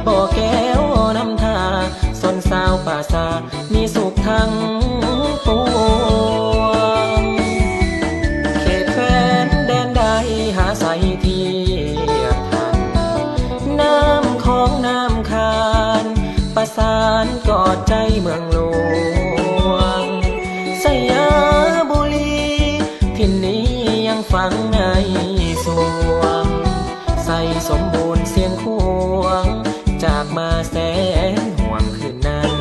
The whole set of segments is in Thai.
บ่แก้วนำทาสนสาวป่าซามีสุขทั้งปวงเขตแคว้นแดนใดหาใส่เทียบทันน้ำของน้ำคานประสานกอดใจเมืองหลวงสยามบุรีที่นี้ยังฟังในสวงใส่สมบูรณ์เสียงควงจากมาแสนห่วงคืนนั้น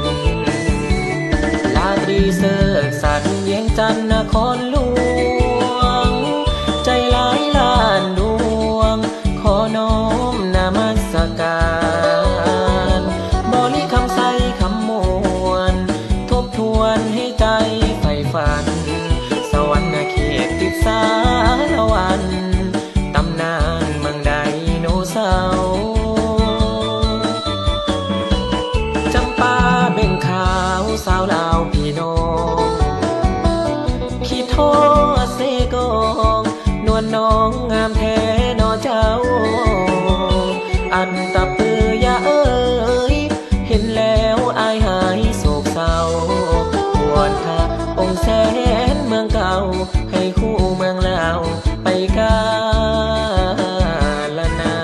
ลาตรีเสิร์กสันเวียงจันทน์นครหลวงใจหลายล้านดวงขอน้อมนมัสการบริคำใสคำมวลทบทวนให้ใจใฝ่ฝันสวรรค์เขตติดสารวันตำนานเมืองไดโนเสาร์จำปาเบ่งขาวสาวลาวพี่น้องขี้โทเสกองนวลน้องงามแท้นอเจ้าอันตะปือยาเอ้ยเห็นแล้วอายหายโศกเศร้าวอนพระองค์แสนเมืองเก่าให้คู่เมืองลาวไปกาลนาน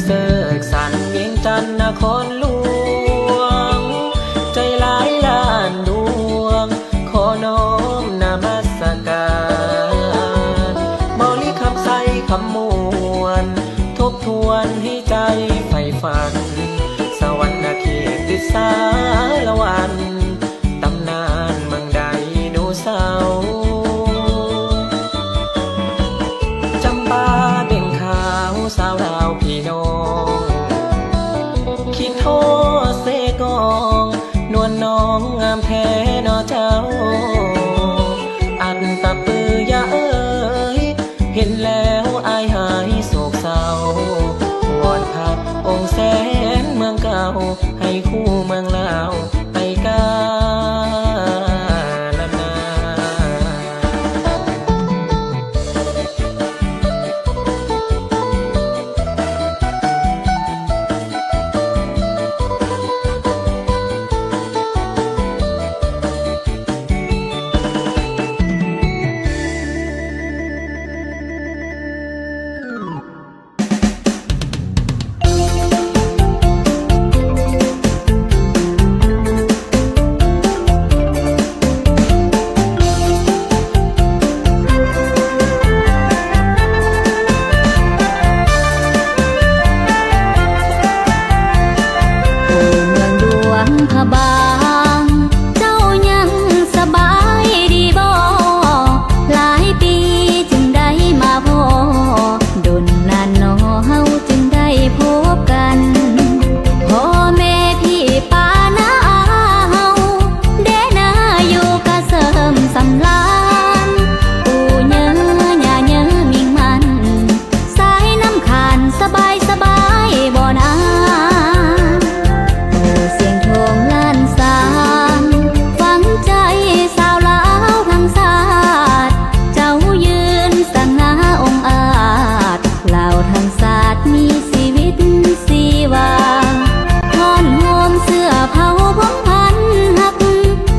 เสิร์กสันเวียงจันทน์นครหลวงใจหลายล้านดวงขอน้อมนมัสการบริคำใสคำมวลทบทวนให้ใจใฝ่ฝันสวรรค์เขตติดสารวันตำนานเมืองไดโนเสาร์จำปาเบ่งขาวสาวลาวพี่น้องคิดโทเสกองนวลน้องงามแท้นอเจ้าอันตะปือยาเอ้ยเห็นแล้วอายหายโศกเศร้าวอนพระองค์แสนเมืองเก่าให้คู่เมืองลาวไปกาลนานพระบางเจ้ายังสบายดีบ่หลายปีจึงได้มาพอดนนานน้อเฮาจึงได้พบกันพ่อแม่พี่ป้าน้าอาเฮาเด้นาอยู่กะเสริมสำลานปู่เนื้อย่าเนื้อมิ่งมันสายน้ำขานสบายสบายบ่นาเสียงโทงล้านสามฝังใจสาวลาวทั้งศาสตร์เจ้ายืนสง่าองอาจลาวทั้งศาสตร์มีชีวิตสีวาทอนโฮมเสื้อเผาพงพันหัก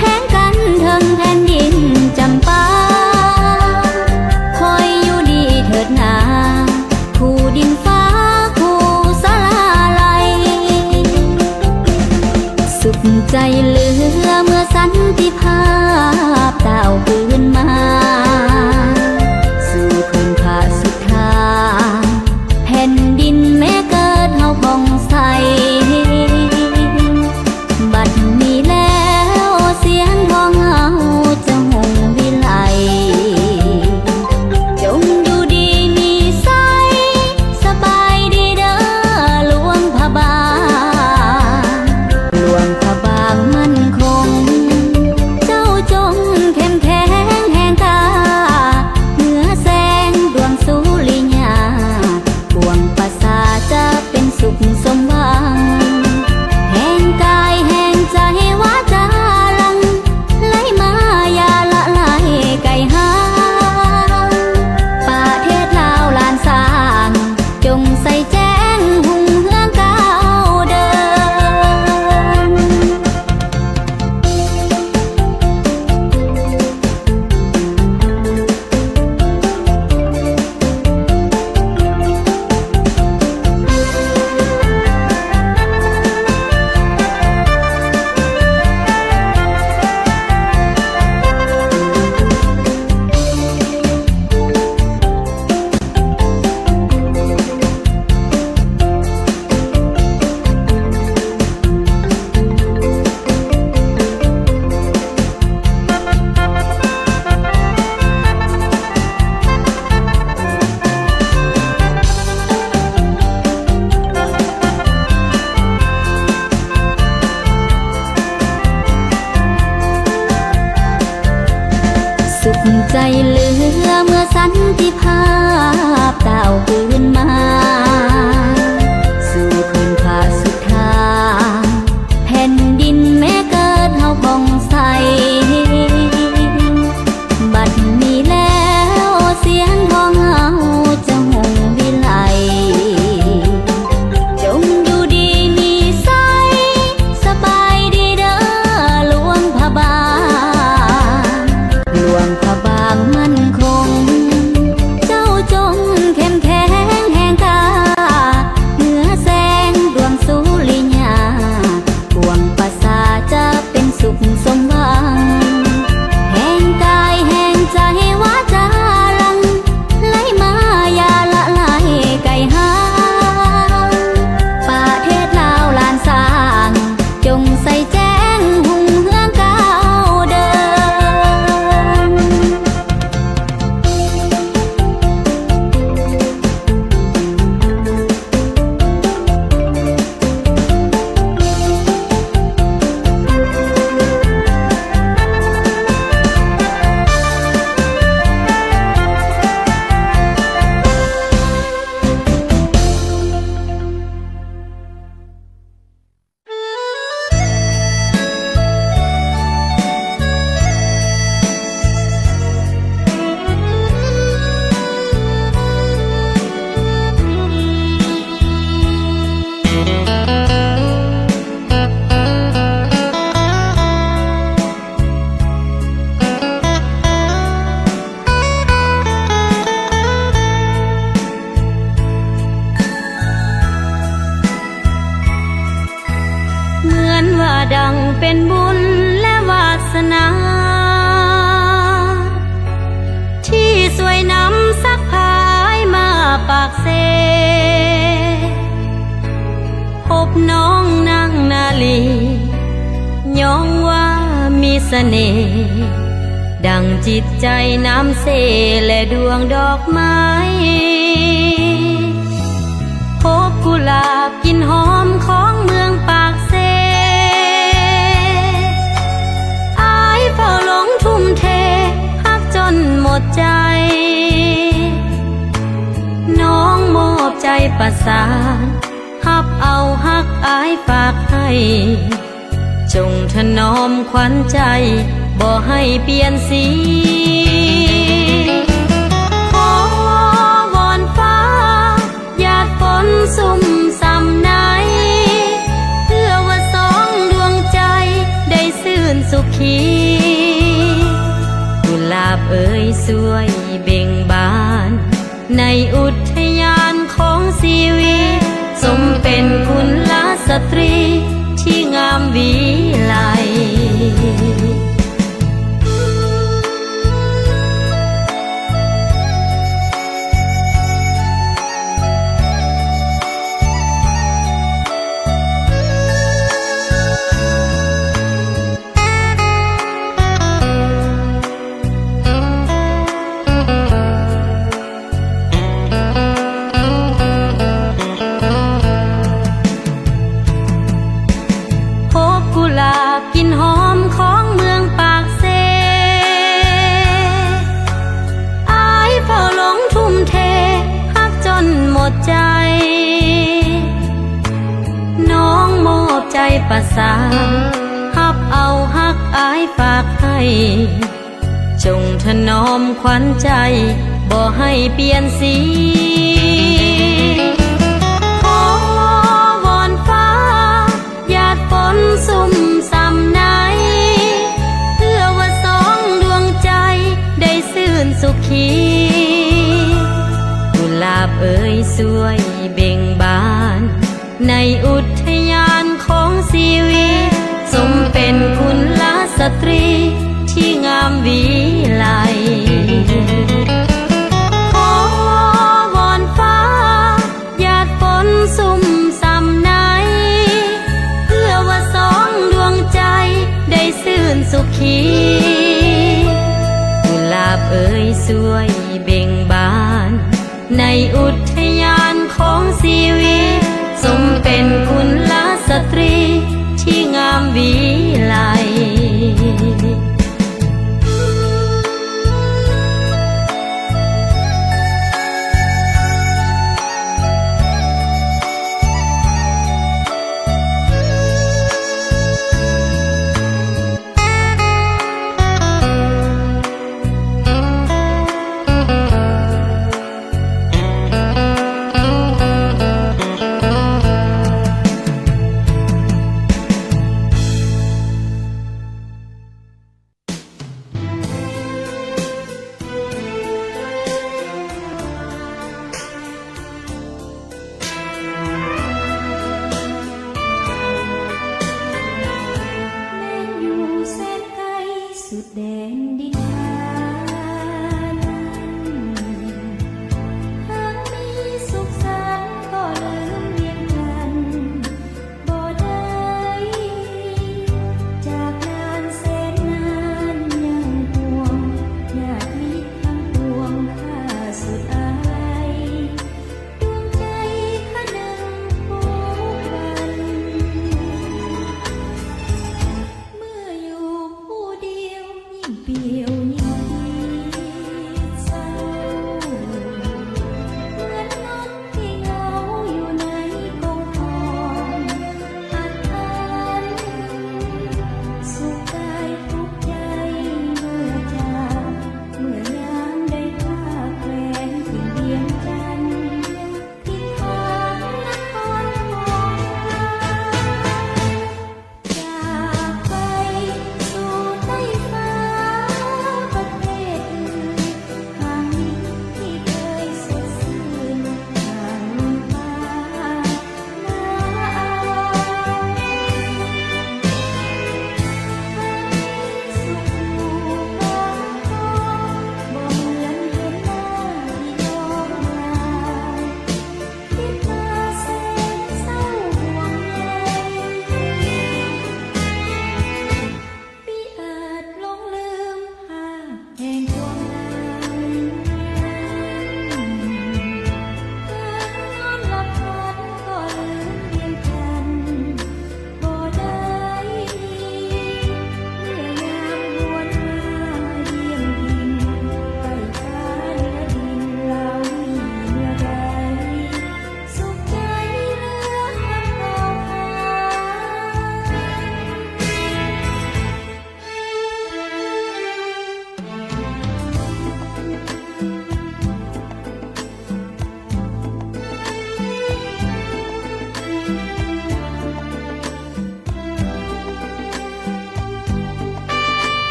แห้งกันเทิงแผ่นดินจำปาคอยอยู่ดีเถิดนาคู่ดินฟ้าคู่สลาลัยสุขใจเหลือเมื่อสันติภาพดาวคืนมาสู่พื้นผาสุดทางแผ่นดินแม้เกิดเฮาผ่องใสบัดนี้แล้วเสียงทองเฮาจะหงวิไลจงอยู่ดีมีใสสบายดีเด้อหลวงพระบาง ใจเหลือเมื่อสันติภาพเต่าคืนมาสู่พื้นผาสุดทางแผ่นดินแม้เกิดเฮาผ่องใสบัดนี้แล้วเสียงของเฮาจะหงวิไลจงอยู่ดีมีใสสบายดีเด้อหลวงพระบางหลวงพระบางมั่นคงเจ้าจงเข้มแข็งแห่งกาเหนือแสงดวงสุริยาปวงประสาจะเป็นสุขสมหวังแห่งกายแห่งใจวาจาลังไหลมาอย่าละลายไกลห่างประเทศลาวลานสร้างจงใส่แจ้งหุ่งเฮืองก้าวเดิน ดังเป็นบุญและวาสนา ที่สวยนำสักพายมาปากเซ พบน้องนางนาลีย้องว่ามีเสน่ห์ดังจิตใจน้ำเสและดวงดอกไม้พบกุหลาบกลิ่นหอมของเมืองปากเซอายเฝ้าหลงทุ่มเทฮักจนหมดใจน้องมอบใจประสานฮับเอาฮักอายฝากให้จงถนอมขวัญใจบ่ให้เปลี่ยนสีขอวอนฟ้าหยาดฝนสุ่มส่ำไหนเพื่อว่าสองดวงใจได้ซื่นสุขีกุหลาบเอ่ยสวยเบ่งบานในอุทยานของชีวิตสมเป็นกุลสตรีที่งามวิไลกลิ่นหอมของเมืองปากเซอายเฝ้าหลงทุ่มเทฮักจนหมดใจน้องมอบใจประสานฮับเอาฮักอายฝากให้จงถนอมขวัญใจบ่ให้เปลี่ยนสีขอวอนฟ้าหยาดฝนสุ่มส่ำไหนเพื่อว่าสองดวงใจได้ซื่นสุขีกุหลาบเอ่ยสวยเบ่งบานในอุทยานของชีวิตสมเป็นกุลสตรีที่งามวิ